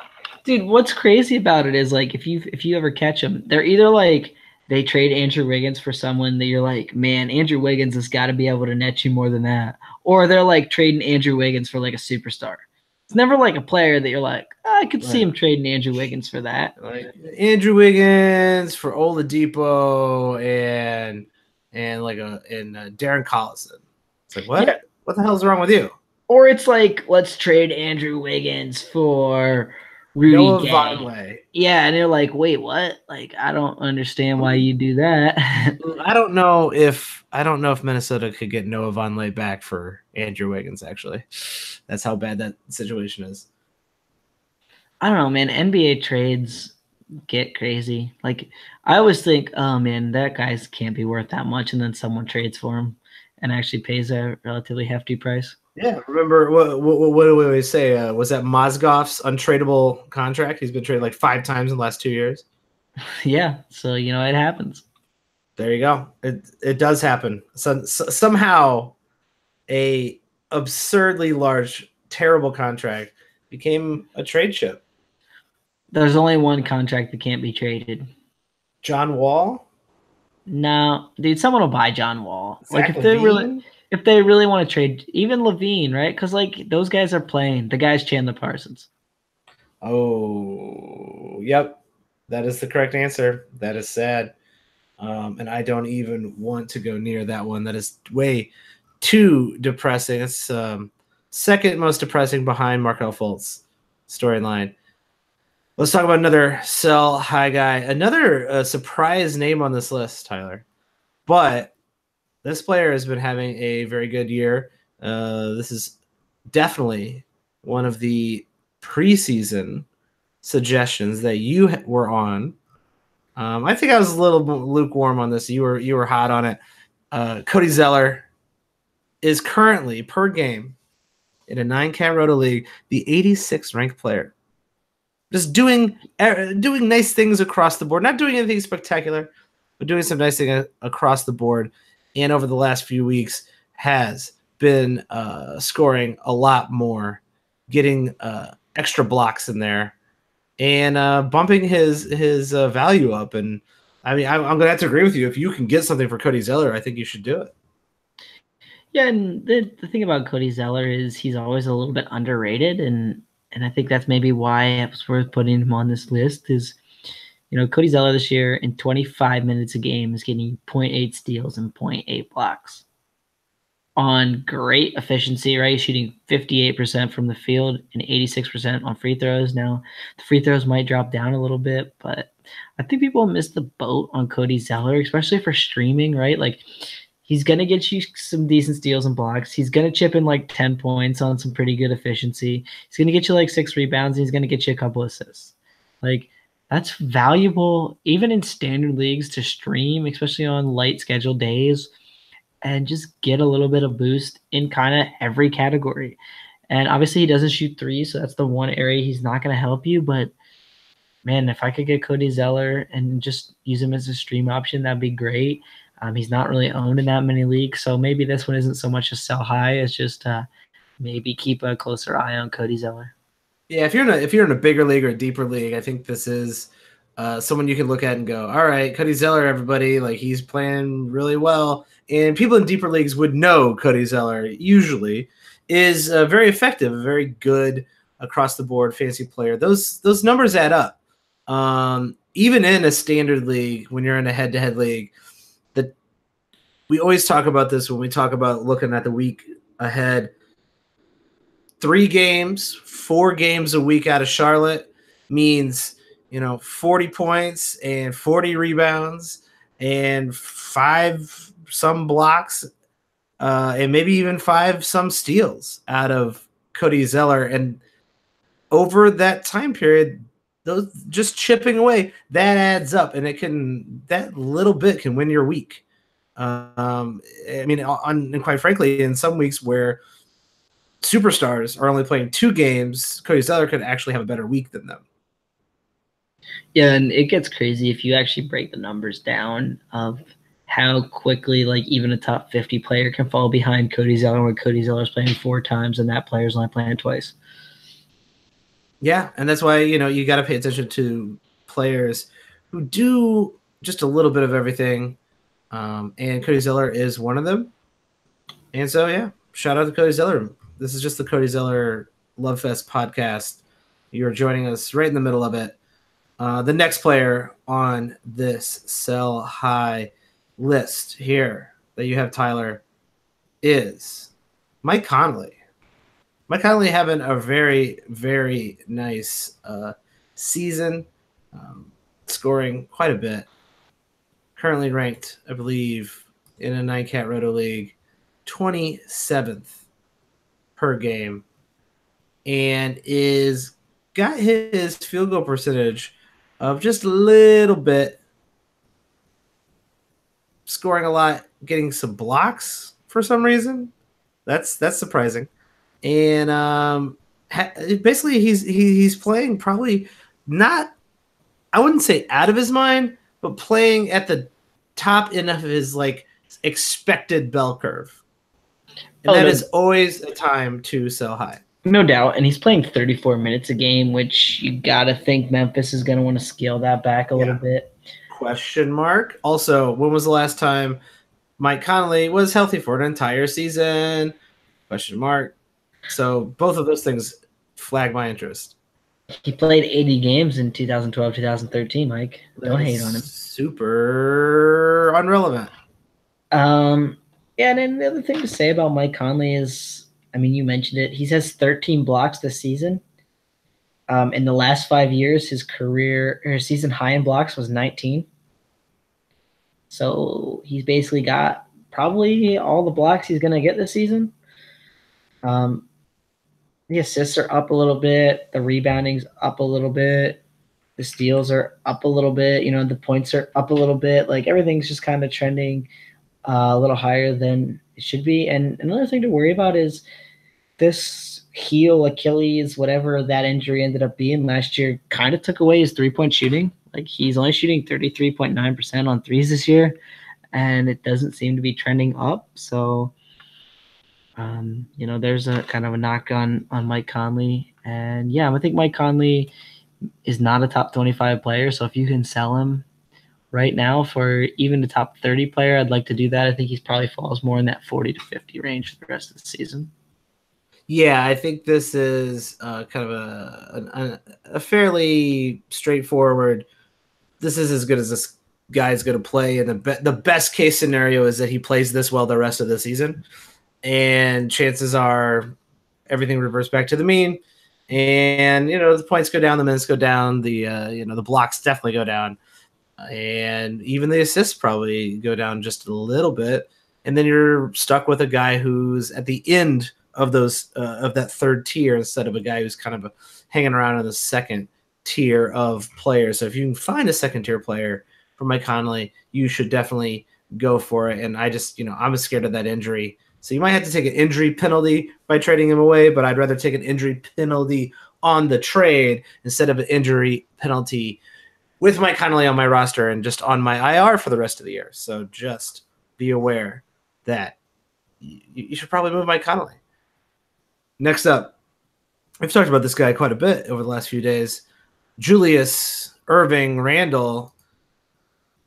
Dude, what's crazy about it is like if you ever catch them, they're either like they trade Andrew Wiggins for someone that you're like, man, Andrew Wiggins has got to be able to net you more than that, or they're like trading Andrew Wiggins for like a superstar. It's never like a player that you're like, oh, I could see him trading Andrew Wiggins for that. Like Andrew Wiggins for Oladipo and Darren Collison. It's like what? Yeah. What the hell is wrong with you? Or it's like, let's trade Andrew Wiggins for Rudy Noah Gay. Vonleh. Yeah, and they're like, wait, what? Like, I don't understand why you do that. I don't know if Minnesota could get Noah Vonleh back for Andrew Wiggins. Actually, that's how bad that situation is. I don't know, man. NBA trades get crazy. Like, I always think, oh man, that guy can't be worth that much, and then someone trades for him and actually pays a relatively hefty price. Yeah, remember what do we always say? Was that Mozgov's untradeable contract? He's been traded like 5 times in the last 2 years. Yeah, so it happens. There you go. It does happen. So somehow, a absurdly large, terrible contract became a trade chip. There's only one contract that can't be traded. John Wall? No, dude, someone will buy John Wall. Zach like Levine? if they really want to trade, even Levine, right? Because like those guys are playing. The guy's Chandler Parsons. Oh, yep. That is the correct answer. That is sad. And I don't even want to go near that one. That is way too depressing. It's second most depressing behind Markelle Fultz storyline. Let's talk about another sell high guy. Another surprise name on this list, Tyler. But this player has been having a very good year. This is definitely one of the preseason suggestions that you were on. I think I was a little lukewarm on this. You were hot on it. Cody Zeller is currently per game in a 9-cat roto league the 86th ranked player. Just doing nice things across the board. Not doing anything spectacular, but doing some nice things across the board. And over the last few weeks has been scoring a lot more, getting extra blocks in there, and bumping his value up. And I mean, I'm going to have to agree with you. If you can get something for Cody Zeller, I think you should do it. Yeah, and the thing about Cody Zeller is he's always a little bit underrated, and I think that's maybe why it was worth putting him on this list is, Cody Zeller this year in 25 minutes a game is getting 0.8 steals and 0.8 blocks on great efficiency, right? Shooting 58% from the field and 86% on free throws. Now, the free throws might drop down a little bit, but I think people miss the boat on Cody Zeller, especially for streaming, right? Like, he's going to get you some decent steals and blocks. He's going to chip in like 10 points on some pretty good efficiency. He's going to get you like 6 rebounds, and he's going to get you a couple assists. Like, that's valuable even in standard leagues to stream, especially on light scheduled days, and just get a little bit of boost in kind of every category. And obviously he doesn't shoot threes, so that's the one area he's not going to help you. But, man, if I could get Cody Zeller and just use him as a stream option, that'd be great. He's not really owned in that many leagues, so maybe this one isn't so much a sell high as just maybe keep a closer eye on Cody Zeller. Yeah, if you're in a bigger league or a deeper league, I think this is someone you can look at and go, all right, Cody Zeller, everybody, like he's playing really well. And people in deeper leagues would know Cody Zeller usually is very effective, a very good across the board fantasy player. Those numbers add up. Even in a standard league, when you're in a head-to-head league, we always talk about this when we talk about looking at the week ahead. 3 games, 4 games a week out of Charlotte means 40 points and 40 rebounds and 5 some blocks and maybe even 5 some steals out of Cody Zeller. And over that time period, those just chipping away, that adds up, and that little bit can win your week. I mean, and quite frankly, in some weeks where superstars are only playing 2 games, Cody Zeller could actually have a better week than them. Yeah, and it gets crazy if you actually break the numbers down of how quickly like even a top 50 player can fall behind Cody Zeller when Cody Zeller's playing 4 times and that player's only playing twice. Yeah, and that's why, you got to pay attention to players who do just a little bit of everything, and Cody Zeller is one of them. And so, yeah, shout out to Cody Zeller. This is just the Cody Zeller Love Fest podcast. You're joining us right in the middle of it. The next player on this sell high list here that you have, Tyler, is Mike Conley. Mike Conley having a very, very nice season, scoring quite a bit. Currently ranked, I believe, in a 9-cat Roto League, 27th per game, and is got his field goal percentage of just a little bit, scoring a lot, getting some blocks for some reason. That's surprising. And basically he's playing probably not, I wouldn't say out of his mind, but playing at the top end of his like expected bell curve. And that is always a time to sell high. No doubt. And he's playing 34 minutes a game, which you got to think Memphis is going to want to scale that back a little bit. Question mark. Also, when was the last time Mike Conley was healthy for an entire season? Question mark. So both of those things flag my interest. He played 80 games in 2012, 2013, Mike. Don't hate on him. Super irrelevant. Yeah, and then the other thing to say about Mike Conley is, I mean, you mentioned it. He has 13 blocks this season. In the last 5 years, his season high in blocks was 19. So he's basically got probably all the blocks he's going to get this season. The assists are up a little bit. The rebounding's up a little bit. The steals are up a little bit. The points are up a little bit. Like everything's just kind of trending a little higher than it should be. And another thing to worry about is this heel, Achilles, whatever that injury ended up being last year, kind of took away his 3-point shooting. Like he's only shooting 33.9% on threes this year, and it doesn't seem to be trending up. So, there's a kind of a knock on Mike Conley. And yeah, I think Mike Conley is not a top 25 player. So if you can sell him right now for even the top 30 player, I'd like to do that. I think he probably falls more in that 40 to 50 range for the rest of the season. Yeah, I think this is kind of a fairly straightforward. This is as good as this guy's going to play, and the best case scenario is that he plays this well the rest of the season, and chances are everything reverts back to the mean, and the points go down, the minutes go down, the the blocks definitely go down, and even the assists probably go down just a little bit, and then you're stuck with a guy who's at the end of those of that third tier instead of a guy who's kind of hanging around in the second tier of players. So if you can find a second tier player for Mike Conley, you should definitely go for it. And I just, I'm scared of that injury. So you might have to take an injury penalty by trading him away, but I'd rather take an injury penalty on the trade instead of an injury penalty with Mike Conley on my roster and just on my IR for the rest of the year. So just be aware that you should probably move Mike Conley. Next up, we've talked about this guy quite a bit over the last few days. Julius Irving Randle.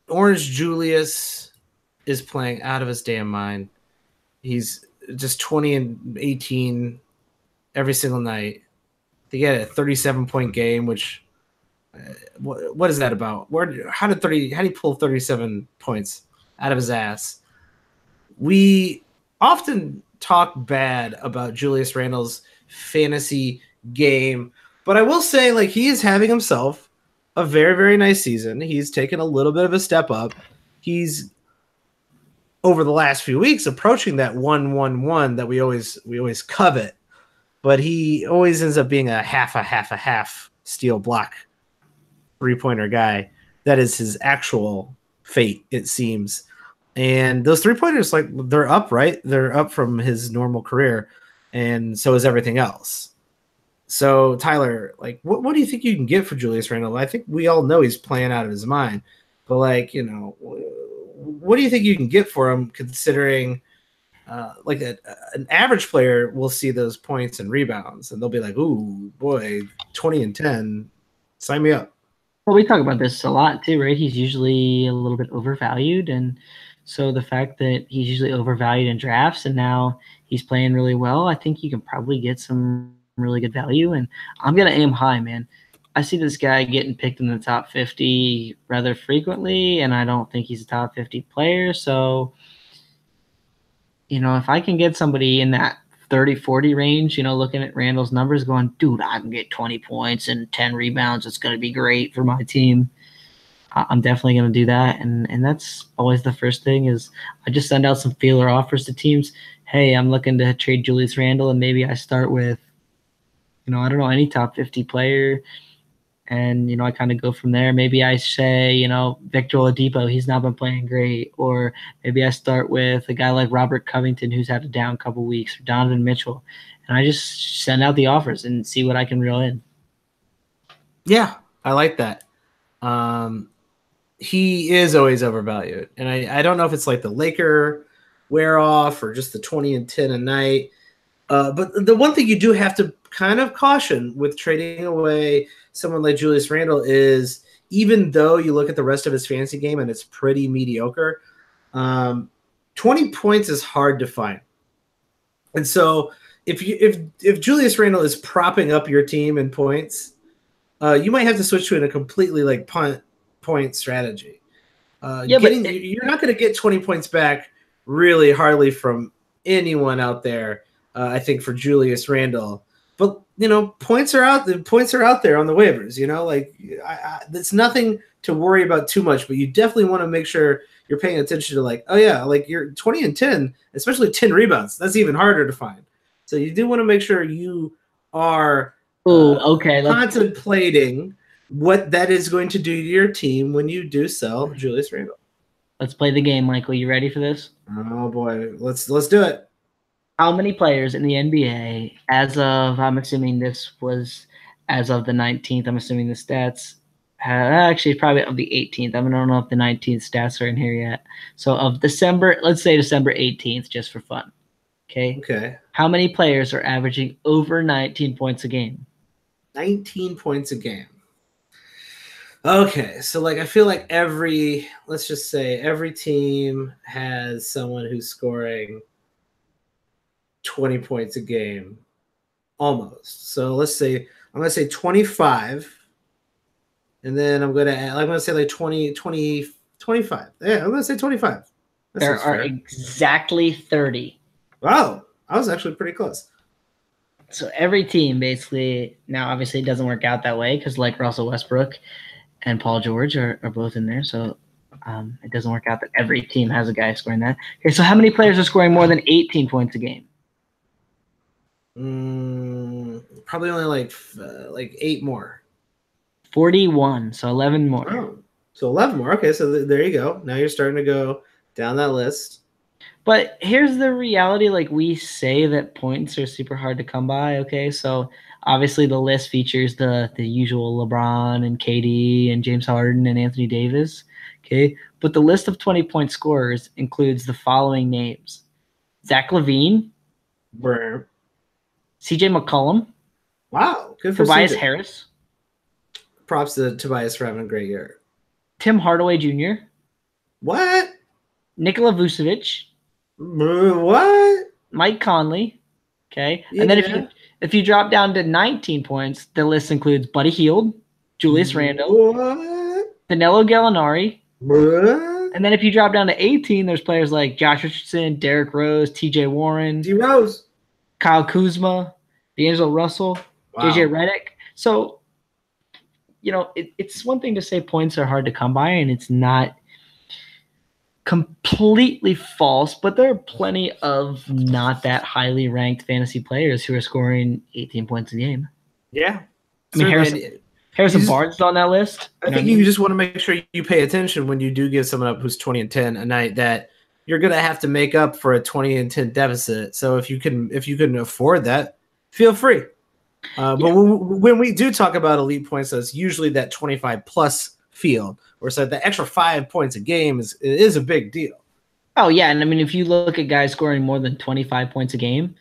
Orange Julius is playing out of his damn mind. He's just 20 and 18 every single night. They get a 37-point game, which what is that about? How did he pull 37 points out of his ass? We often talk bad about Julius Randle's fantasy game, but I will say, like, he is having himself a very, very nice season. He's taken a little bit of a step up. He's over the last few weeks approaching that 1-1-1 that we always covet, but he always ends up being a half steal block 3-pointer guy. That is his actual fate, it seems. And those 3-pointers, like, they're up, right? They're up from his normal career, and so is everything else. So, Tyler, like, what do you think you can get for Julius Randle? I think we all know he's playing out of his mind, but, like, you know, what do you think you can get for him, considering like an average player will see those points and rebounds, and they'll be like, "Ooh, boy, 20 and 10, sign me up." Well, we talk about this a lot too, right? He's usually a little bit overvalued, and so the fact that he's usually overvalued in drafts and now he's playing really well, I think you can probably get some really good value. And I'm gonna aim high, man. I see this guy getting picked in the top 50 rather frequently, and I don't think he's a top 50 player. So, you know, if I can get somebody in that 30-40 range, you know, looking at Randall's numbers going, dude, I can get 20 points and 10 rebounds. It's going to be great for my team. I'm definitely going to do that. And that's always the first thing is I just send out some feeler offers to teams. Hey, I'm looking to trade Julius Randle, and maybe I start with, you know, I don't know, any top 50 player. And, you know, I kind of go from there. Maybe I say, you know, Victor Oladipo, he's not been playing great. Or maybe I start with a guy like Robert Covington, who's had a down couple weeks, or Donovan Mitchell. And I just send out the offers and see what I can reel in. Yeah, I like that. He is always overvalued. And I don't know if it's like the Laker wear off or just the 20 and 10 a night. But the one thing you do have to kind of caution with trading away someone like Julius Randle is, even though you look at the rest of his fantasy game and it's pretty mediocre, 20 points is hard to find. And so if Julius Randle is propping up your team in points, you might have to switch to a completely like punt point strategy. You're not going to get 20 points back really hardly from anyone out there. I think for Julius Randle, but you know, points are out. The points are out there on the waivers. You know, like it's nothing to worry about too much. But you definitely want to make sure you're paying attention to, like, oh yeah, like you're 20 and 10, especially 10 rebounds. That's even harder to find. So you do want to make sure you are contemplating what that is going to do to your team when you do sell Julius Randle. Let's play the game, Michael. You ready for this? Oh boy, let's do it. How many players in the NBA as of, I'm assuming this was as of the 19th, I'm assuming the stats, actually probably of the 18th. I don't know if the 19th stats are in here yet. So of December, let's say December 18th, just for fun. Okay. How many players are averaging over 19 points a game? 19 points a game. Okay, so like I feel like let's just say every team has someone who's scoring 20 points a game, almost. So let's say I'm going to say 25, and then I'm going to say like 20, 25. Yeah, I'm going to say 25. There are exactly 30. Wow, I was actually pretty close. So every team basically, now obviously it doesn't work out that way because like Russell Westbrook and Paul George are both in there. So it doesn't work out that every team has a guy scoring that. Okay, so how many players are scoring more than 18 points a game? Probably only like 8 more. 41, so 11 more. Oh, so 11 more. Okay, so there you go. Now you're starting to go down that list. But here's the reality. Like, we say that points are super hard to come by, okay? So obviously the list features the usual LeBron and KD and James Harden and Anthony Davis, okay? But the list of 20-point scorers includes the following names: Zach LaVine, CJ McCollum. Wow, good for Tobias CJ. Harris. Props to Tobias for having a great year. Tim Hardaway Jr. What? Nikola Vucevic. What? Mike Conley. Okay. Yeah. And then if you drop down to 19 points, the list includes Buddy Hield, Julius Randle, Danilo Gallinari. What? And then if you drop down to 18, there's players like Josh Richardson, Derrick Rose, TJ Warren, D Rose, Kyle Kuzma, D'Angelo Russell, JJ Redick. So, you know, it's one thing to say points are hard to come by, and it's not completely false, but there are plenty of not that highly ranked fantasy players who are scoring 18 points a game. Yeah. I mean, Harrison Barnes is on that list. I think you just want to make sure you pay attention when you do give someone up who's 20-10 a night that you're going to have to make up for a 20-10 deficit. So if you can afford that, feel free. But when we do talk about elite points, that's usually that 25 plus field, or so the extra 5 points a game is a big deal. Oh yeah, and I mean if you look at guys scoring more than 25 points a game,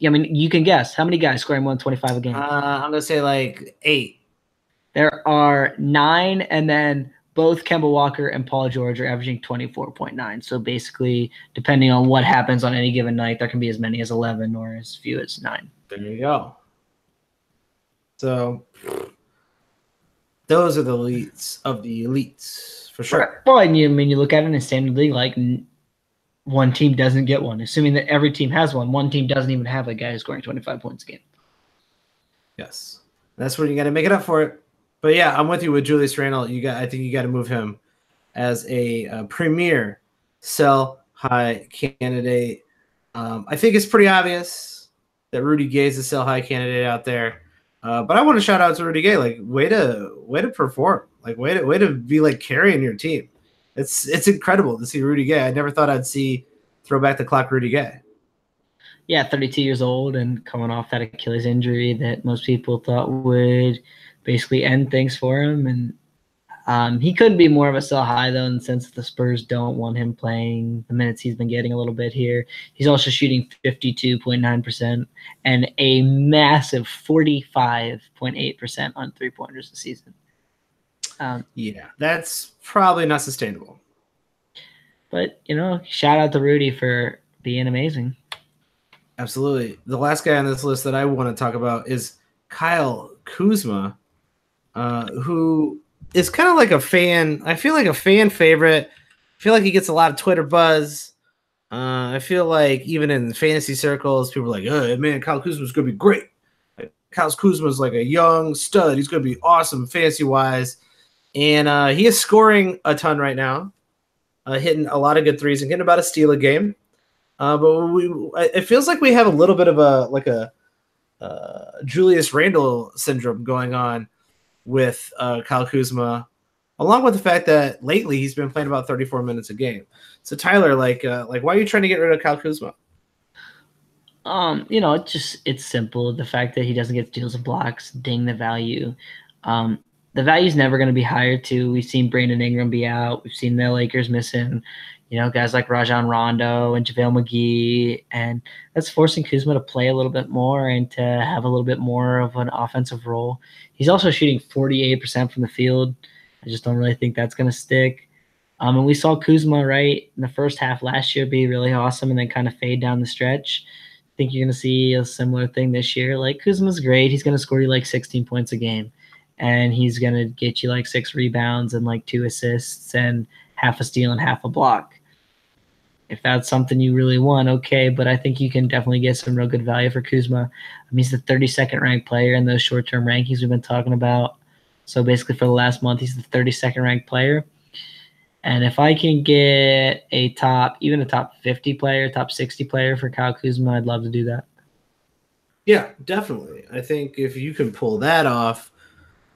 I mean you can guess how many guys scoring more than 25 a game. I'm gonna say like 8. There are 9, and then both Kemba Walker and Paul George are averaging 24.9. So basically, depending on what happens on any given night, there can be as many as 11 or as few as 9. There you go. So those are the elites of the elites for sure. Well, and you look at it in a standard league, like one team doesn't get one. Assuming that every team has one team doesn't even have a guy who's scoring 25 points a game. Yes, that's where you got to make it up for it. But yeah, I'm with you with Julius Randle. I think you got to move him as a premier sell high candidate. I think it's pretty obvious that Rudy Gay is a sell high candidate out there. But I want to shout out to Rudy Gay. Like, way to perform. Like, way to be like carrying your team. It's incredible to see Rudy Gay. I never thought I'd see throw back the clock Rudy Gay. Yeah, 32 years old and coming off that Achilles injury that most people thought would basically end things for him. And he couldn't be more of a sell high, though, in the sense that the Spurs don't want him playing the minutes he's been getting a little bit here. He's also shooting 52.9% and a massive 45.8% on three-pointers this season. Yeah, that's probably not sustainable. But, shout out to Rudy for being amazing. Absolutely. The last guy on this list that I want to talk about is Kyle Kuzma, who is kind of like a fan. I feel like a fan favorite. I feel like he gets a lot of Twitter buzz. I feel like even in fantasy circles, people are like, "Oh man, Kyle Kuzma's gonna be great." Like, Kyle Kuzma's like a young stud. He's gonna be awesome fantasy wise, and he is scoring a ton right now, hitting a lot of good threes and getting about a steal a game. But it feels like we have a little bit of a Julius Randle syndrome going on with Kyle Kuzma, along with the fact that lately he's been playing about 34 minutes a game. So Tyler, why are you trying to get rid of Kyle Kuzma? It's simple. The fact that he doesn't get steals and blocks, ding the value. The value's never going to be higher too. We've seen Brandon Ingram be out. We've seen the Lakers missing, guys like Rajon Rondo and JaVale McGee, and that's forcing Kuzma to play a little bit more and to have a little bit more of an offensive role. He's also shooting 48% from the field. I just don't really think that's going to stick. And we saw Kuzma, right, in the first half last year be really awesome and then kind of fade down the stretch. I think you're going to see a similar thing this year. Like, Kuzma's great. He's going to score you like 16 points a game, and he's going to get you like 6 rebounds and like 2 assists and half a steal and half a block. If that's something you really want, okay, but I think you can definitely get some real good value for Kuzma. He's the 32nd ranked player in those short-term rankings we've been talking about. So basically for the last month, he's the 32nd ranked player. And if I can get even a top 50 player, top 60 player for Kyle Kuzma, I'd love to do that. Yeah, definitely. I think if you can pull that off,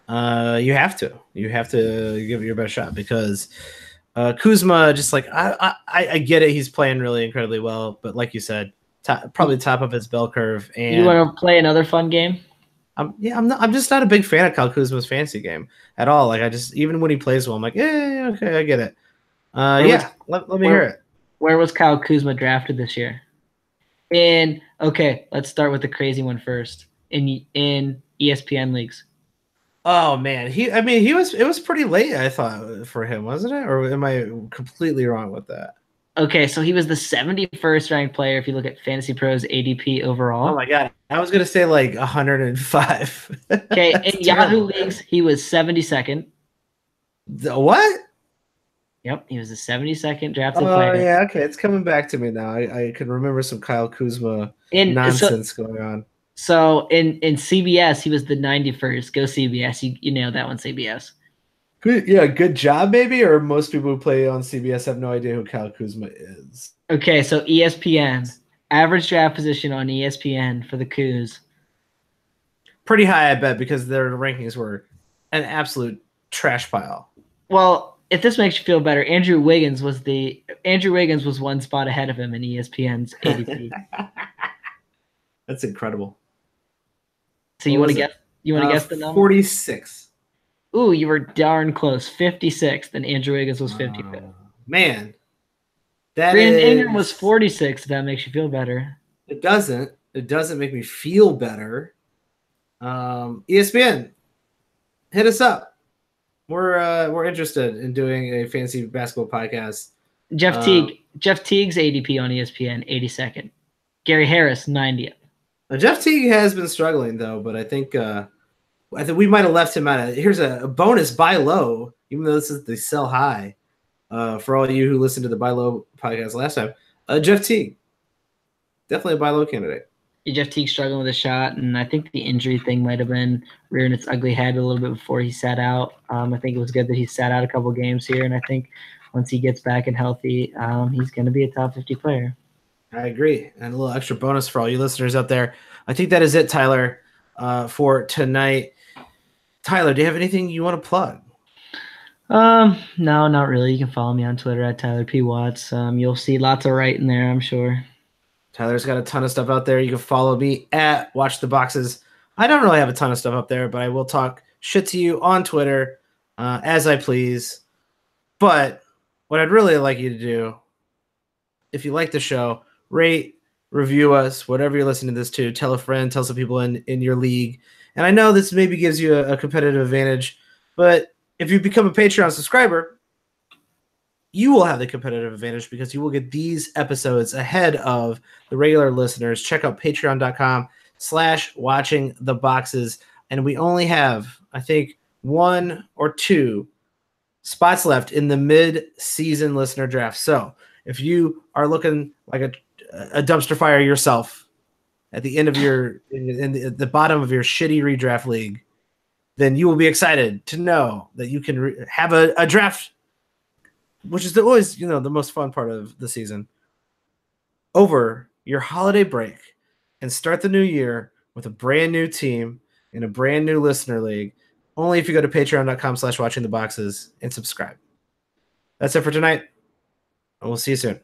you have to. You have to give it your best shot because Kuzma, just like I get it, he's playing really incredibly well, but like you said, probably top of his bell curve. And you want to play another fun game? I'm just not a big fan of Kyle Kuzma's fantasy game at all. Like, even when he plays well, I'm like, yeah, okay, I get it. Let me hear it. Where was Kyle Kuzma drafted this year? Let's start with the crazy one first. In ESPN leagues. Oh man, it was pretty late, I thought, for him, wasn't it? Or am I completely wrong with that? Okay, so he was the 71st ranked player if you look at Fantasy Pros ADP overall. Oh my god, I was gonna say like 105. Okay, in Yahoo leagues, he was 72nd. What? Yep, he was the 72nd drafted player. Oh yeah, okay, it's coming back to me now. I can remember some Kyle Kuzma nonsense going on. So in CBS, he was the 91st. Go CBS. You nailed that one, CBS. Good job, maybe? Or most people who play on CBS have no idea who Kyle Kuzma is. Okay, so ESPN. Average draft position on ESPN for the Kuz. pretty high, I bet, because their rankings were an absolute trash pile. Well, if this makes you feel better, Andrew Wiggins was one spot ahead of him in ESPN's ADP. That's incredible. So you want to guess? You want to guess the number? 46. Ooh, you were darn close. 56th, and Andrew Wiggins was 55th. Man, Brandon Ingram was 46. If that makes you feel better. It doesn't. It doesn't make me feel better. ESPN, hit us up. We're interested in doing a fantasy basketball podcast. Jeff Teague's ADP on ESPN, 82nd. Gary Harris, 90th. Jeff Teague has been struggling though, but I think we might have left him out. Here's a bonus: buy low, even though this is the sell high. For all you who listened to the buy low podcast last time, Jeff Teague, definitely a buy low candidate. Yeah, Jeff Teague struggling with a shot, and I think the injury thing might have been rearing its ugly head a little bit before he sat out. I think it was good that he sat out a couple games here, and I think once he gets back and healthy, he's going to be a top 50 player. I agree. And a little extra bonus for all you listeners out there. I think that is it, Tyler, for tonight. Tyler, do you have anything you want to plug? No, not really. You can follow me on Twitter at Tyler P. Watts. You'll see lots of writing there, I'm sure. Tyler's got a ton of stuff out there. You can follow me at Watch the Boxes. I don't really have a ton of stuff up there, but I will talk shit to you on Twitter as I please. But what I'd really like you to do, if you like the show, rate, review us, whatever you're listening to this to. Tell a friend, tell some people in your league. And I know this maybe gives you a competitive advantage, but if you become a Patreon subscriber, you will have the competitive advantage because you will get these episodes ahead of the regular listeners. Check out patreon.com/watchingtheboxes. And we only have, I think, 1 or 2 spots left in the mid-season listener draft. So if you are looking like a dumpster fire yourself at the end of at the bottom of your shitty redraft league, then you will be excited to know that you can have a draft, which is always, the most fun part of the season, over your holiday break and start the new year with a brand new team in a brand new listener league, only if you go to patreon.com/watchingtheboxes and subscribe. That's it for tonight, and we'll see you soon.